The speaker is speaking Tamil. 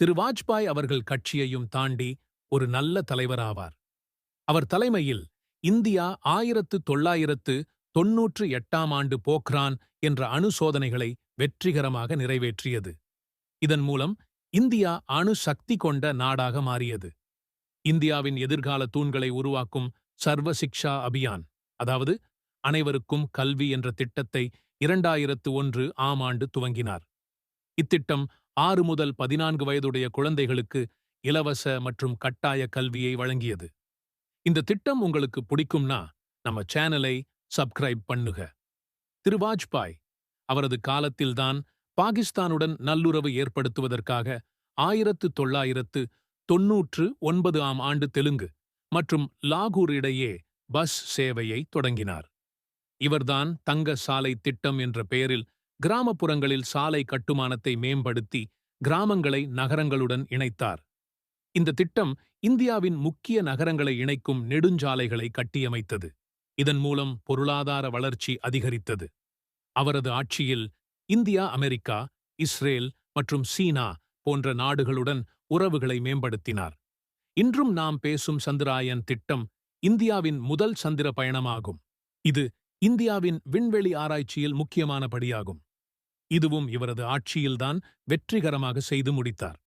திரு வாஜ்பாய் அவர்கள் கட்சியையும் தாண்டி ஒரு நல்ல தலைவராவார். அவர் தலைமையில் இந்தியா 1998ஆம் ஆண்டு போக்ரான் என்ற அணு சோதனைகளை வெற்றிகரமாக நிறைவேற்றியது. இதன் மூலம் இந்தியா அணு சக்தி கொண்ட நாடாக மாறியது. இந்தியாவின் எதிர்கால தூண்களை உருவாக்கும் சர்வ சிக்ஷா அபியான், அதாவது அனைவருக்கும் கல்வி என்ற திட்டத்தை 2001ஆம் ஆண்டு துவங்கினார். இத்திட்டம் 6 முதல் 14 வயதுடைய குழந்தைகளுக்கு இலவச மற்றும் கட்டாய கல்வியை வழங்கியது. இந்த திட்டம் உங்களுக்கு பிடிக்கும்னா நம்ம சேனலை சப்ஸ்கிரைப் பண்ணுங்க. திரு வாஜ்பாய் அவரது காலத்தில்தான் பாகிஸ்தானுடன் நல்லுறவு ஏற்படுத்துவதற்காக 1999ஆம் ஆண்டு தெலுங்கு மற்றும் லாகூர் இடையே பஸ் சேவையை தொடங்கினார். இவர்தான் தங்க சாலை திட்டம் என்ற பெயரில் கிராமப்புறங்களில் சாலை கட்டுமானத்தை மேம்படுத்தி கிராமங்களை நகரங்களுடன் இணைத்தார். இந்த திட்டம் இந்தியாவின் முக்கிய நகரங்களை இணைக்கும் நெடுஞ்சாலைகளை கட்டியமைத்தது. இதன் மூலம் பொருளாதார வளர்ச்சி அதிகரித்தது. அவரது ஆட்சியில் இந்தியா அமெரிக்கா, இஸ்ரேல் மற்றும் சீனா போன்ற நாடுகளுடன் உறவுகளை மேம்படுத்தினார். இன்றும் நாம் பேசும் சந்திராயன் திட்டம் இந்தியாவின் முதல் சந்திர பயணமாகும். இது இந்தியாவின் விண்வெளி ஆராய்ச்சியில் முக்கியமான படியாகும். இதுவும் இவரது ஆட்சியில்தான் வெற்றிகரமாக செய்து முடித்தார்.